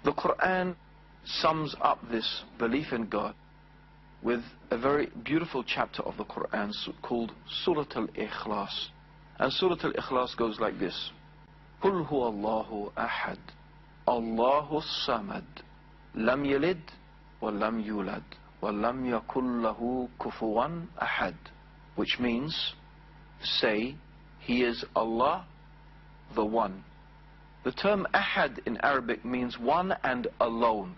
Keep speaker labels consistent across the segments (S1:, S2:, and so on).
S1: The Quran sums up this belief in God with a very beautiful chapter of the Quran called Surah Al-Ikhlas. And Surah Al-Ikhlas goes like this: قُلْ هُوَ اللَّهُ أَحَدٌ اللَّهُ الصَّمَدُ لَمْ يَلِدْ وَلَمْ يُولَدْ وَلَمْ يَكُنْ لَهُ كُفُوًا أَحَدٌ. Which means, say, He is Allah, the One. The term Ahad in Arabic means one and alone.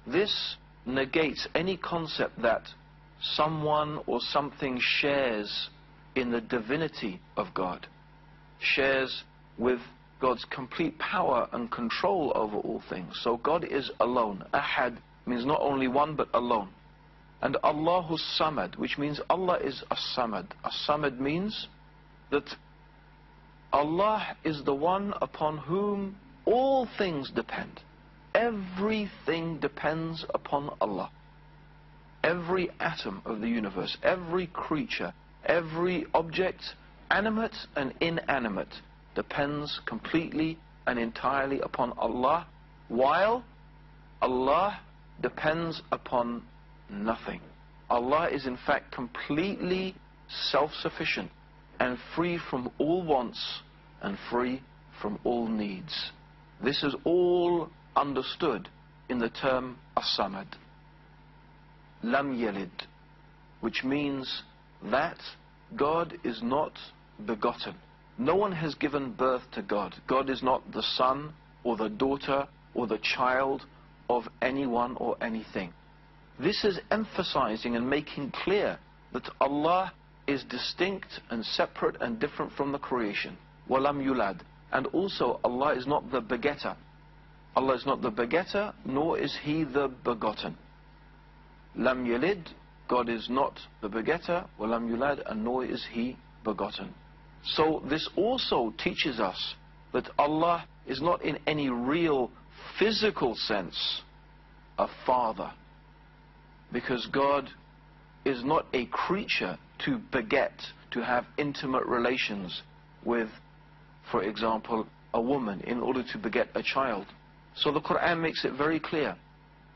S1: This negates any concept that someone or something shares in the divinity of God, shares with God's complete power and control over all things. So God is alone. Ahad means not only one but alone. And Allahu Samad, which means Allah is As-Samad. As-Samad means that Allah is the one upon whom all things depend. Everything depends upon Allah. Every atom of the universe, every creature, every object, animate and inanimate, depends completely and entirely upon Allah, while Allah depends upon nothing. Allah is in fact completely self-sufficient and free from all wants and free from all needs. This is all understood in the term As-Samad. Lam Yalid, which means that God is not begotten. No one has given birth to God. God is not the son or the daughter or the child of anyone or anything. This is emphasizing and making clear that Allah is distinct and separate and different from the creation. Walam yulad. And also Allah is not the begetter. Allah is not the begetter, nor is He the begotten. Lam yalid, God is not the begetter, walam yulad, and nor is He begotten. So this also teaches us that Allah is not in any real physical sense a father, because God is not a creature to beget, to have intimate relations with, for example, a woman in order to beget a child. So the Quran makes it very clear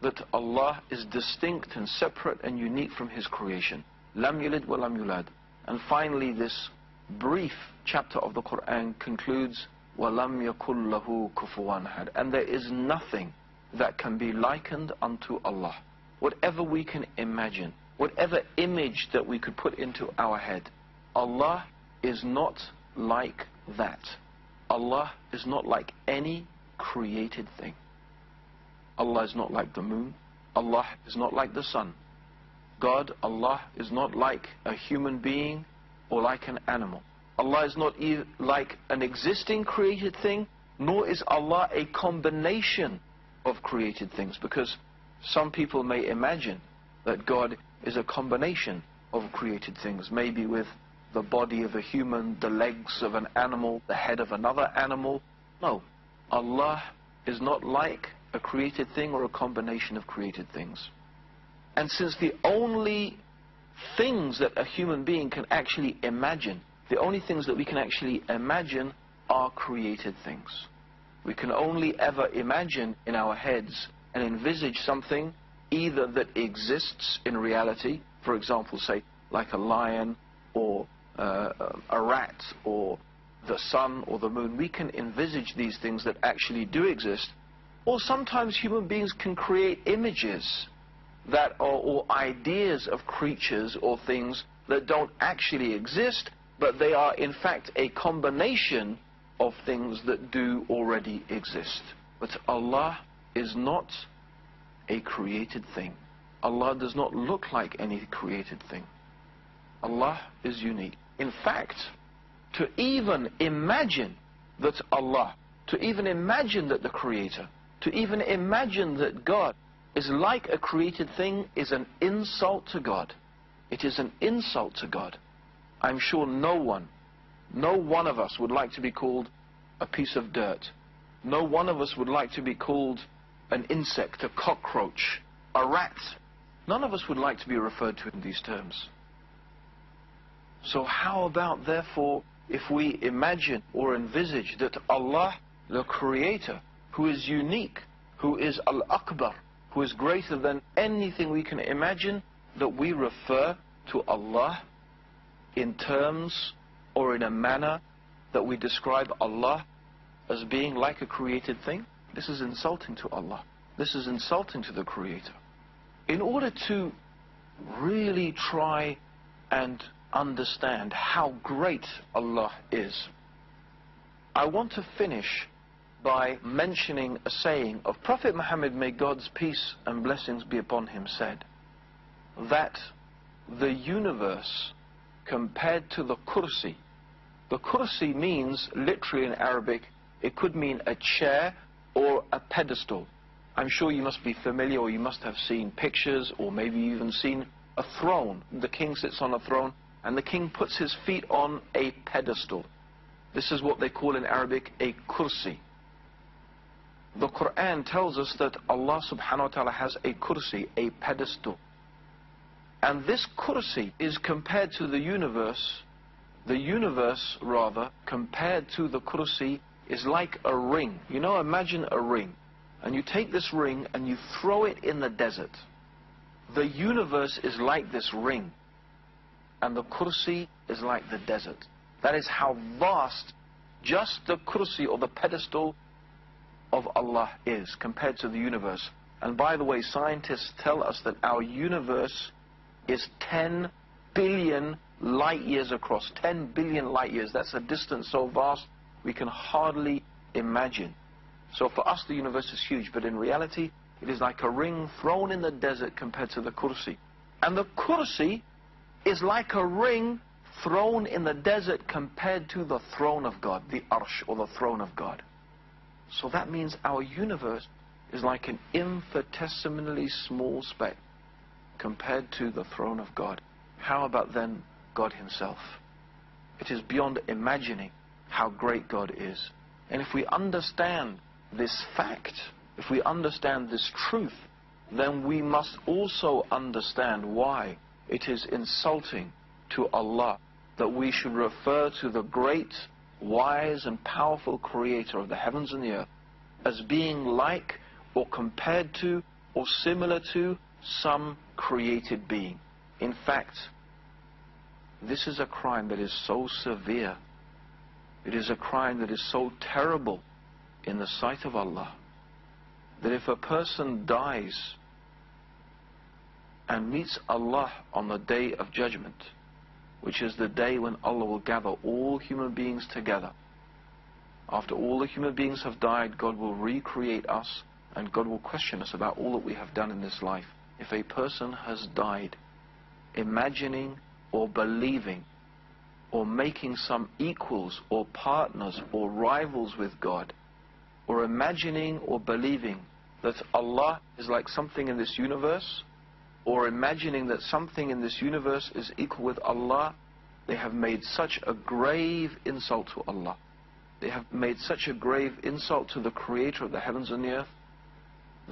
S1: that Allah is distinct and separate and unique from His creation. Lam yalid wa lam yulad. And finally, this brief chapter of the Quran concludes, وَلَمْ يَكُنْ لَهُ كُفُوًا أَحَدٌ. And there is nothing that can be likened unto Allah. Whatever we can imagine, whatever image that we could put into our head, Allah is not like that. Allah is not like any created thing. Allah is not like the moon. Allah is not like the sun. God, Allah, is not like a human being or like an animal. Allah is not like an existing created thing, nor is Allah a combination of created things, because some people may imagine that God is a combination of created things, maybe with the body of a human, the legs of an animal, the head of another animal. No, Allah is not like a created thing or a combination of created things. And since the only things that a human being can actually imagine, the only things that we can actually imagine are created things. We can only ever imagine in our heads and envisage something either that exists in reality, for example, say, like a lion or a rat or the sun or the moon. We can envisage these things that actually do exist. Or sometimes human beings can create images that are, or ideas of creatures or things that don't actually exist, but they are in fact a combination of things that do already exist. But Allah is not a created thing. Allah does not look like any created thing. Allah is unique. In fact, to even imagine that Allah, to even imagine that the Creator, to even imagine that God is like a created thing is an insult to God. It is an insult to God. I'm sure no one of us would like to be called a piece of dirt. No one of us would like to be called an insect, a cockroach, a rat. None of us would like to be referred to in these terms. So how about, therefore, if we imagine or envisage that Allah, the Creator, who is unique, who is Al-Akbar, who is greater than anything we can imagine, that we refer to Allah in terms or in a manner that we describe Allah as being like a created thing? This is insulting to Allah. This is insulting to the Creator. In order to really try and understand how great Allah is, I want to finish by mentioning a saying of Prophet Muhammad, may God's peace and blessings be upon him, said that the universe compared to the kursi, the kursi means literally in Arabic, it could mean a chair or a pedestal. I'm sure you must be familiar, or you must have seen pictures, or maybe even seen a throne. The king sits on a throne and the king puts his feet on a pedestal. This is what they call in Arabic a kursi. The Quran tells us that Allah subhanahu wa ta'ala has a kursi, a pedestal. And this kursi is compared to the universe rather, compared to the kursi, is like a ring. You know, imagine a ring. And you take this ring and you throw it in the desert. The universe is like this ring. And the kursi is like the desert. That is how vast just the kursi or the pedestal of Allah is compared to the universe. And by the way, scientists tell us that our universe is 10 billion light years across. 10 billion light years. That's a distance so vast we can hardly imagine. So for us the universe is huge, but in reality it is like a ring thrown in the desert compared to the kursi. And the kursi is like a ring thrown in the desert compared to the throne of God, the arsh, or the throne of God. So that means our universe is like an infinitesimally small speck compared to the throne of God. How about then God himself? It is beyond imagining how great God is. And if we understand this fact, if we understand this truth, then we must also understand why it is insulting to Allah that we should refer to the great, wise and powerful Creator of the heavens and the earth as being like or compared to or similar to some created being. In fact, this is a crime that is so severe, it is a crime that is so terrible in the sight of Allah, that if a person dies and meets Allah on the day of judgment, which is the day when Allah will gather all human beings together, after all the human beings have died, God will recreate us and God will question us about all that we have done in this life. If a person has died imagining or believing or making some equals or partners or rivals with God, or imagining or believing that Allah is like something in this universe, or imagining that something in this universe is equal with Allah, they have made such a grave insult to Allah. They have made such a grave insult to the Creator of the heavens and the earth,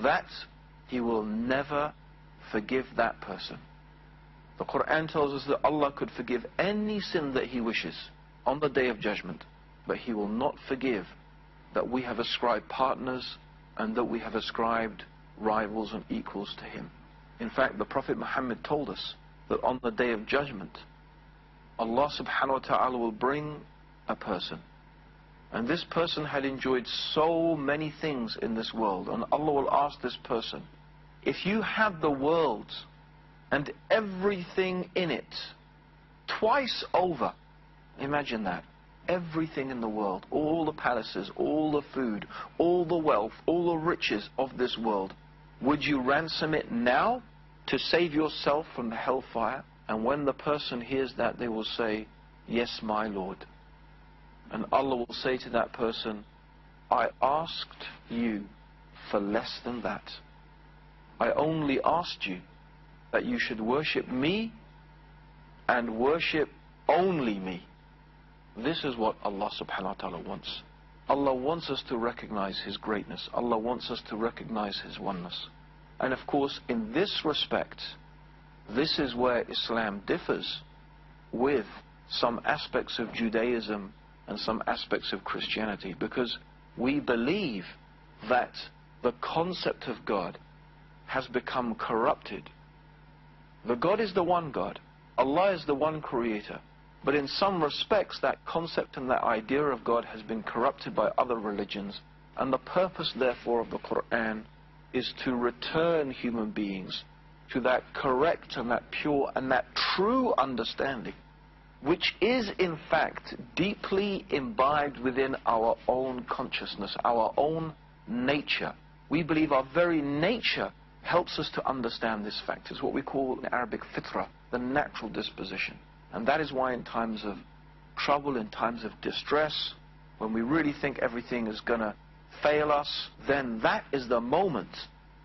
S1: that He will never forgive that person. The Quran tells us that Allah could forgive any sin that He wishes on the day of judgment, but He will not forgive that we have ascribed partners and that we have ascribed rivals and equals to Him. In fact, the Prophet Muhammad told us that on the day of judgment, Allah subhanahu wa ta'ala will bring a person, and this person had enjoyed so many things in this world, and Allah will ask this person, if you had the world and everything in it twice over, imagine that, everything in the world, all the palaces, all the food, all the wealth, all the riches of this world, would you ransom it now to save yourself from the hellfire? And when the person hears that, they will say, yes, my Lord. And Allah will say to that person, I asked you for less than that. I only asked you that you should worship me and worship only me. This is what Allah subhanahu wa ta'ala wants. Allah wants us to recognize His greatness. Allah wants us to recognize His oneness. And of course, in this respect, this is where Islam differs with some aspects of Judaism and some aspects of Christianity, because we believe that the concept of God has become corrupted. The God is the one God. Allah is the one creator. But in some respects, that concept and that idea of God has been corrupted by other religions. And the purpose, therefore, of the Quran is to return human beings to that correct and that pure and that true understanding, which is in fact deeply imbibed within our own consciousness, our own nature. We believe our very nature helps us to understand this fact. It's what we call in Arabic fitra, the natural disposition. And that is why in times of trouble, in times of distress, when we really think everything is going to fail us, then that is the moment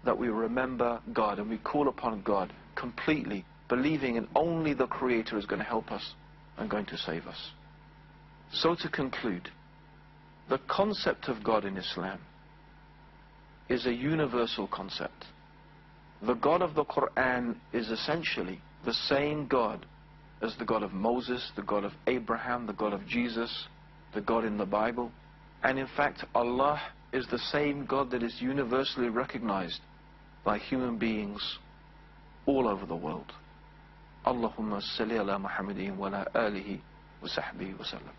S1: that we remember God and we call upon God completely, believing in only the Creator is going to help us and going to save us. So to conclude, the concept of God in Islam is a universal concept. The God of the Quran is essentially the same God as the God of Moses, the God of Abraham, the God of Jesus, the God in the Bible. And in fact, Allah is the same God that is universally recognized by human beings all over the world. Allahumma salli ala Muhammadin wa ala alihi wa sahbihi wa sallam.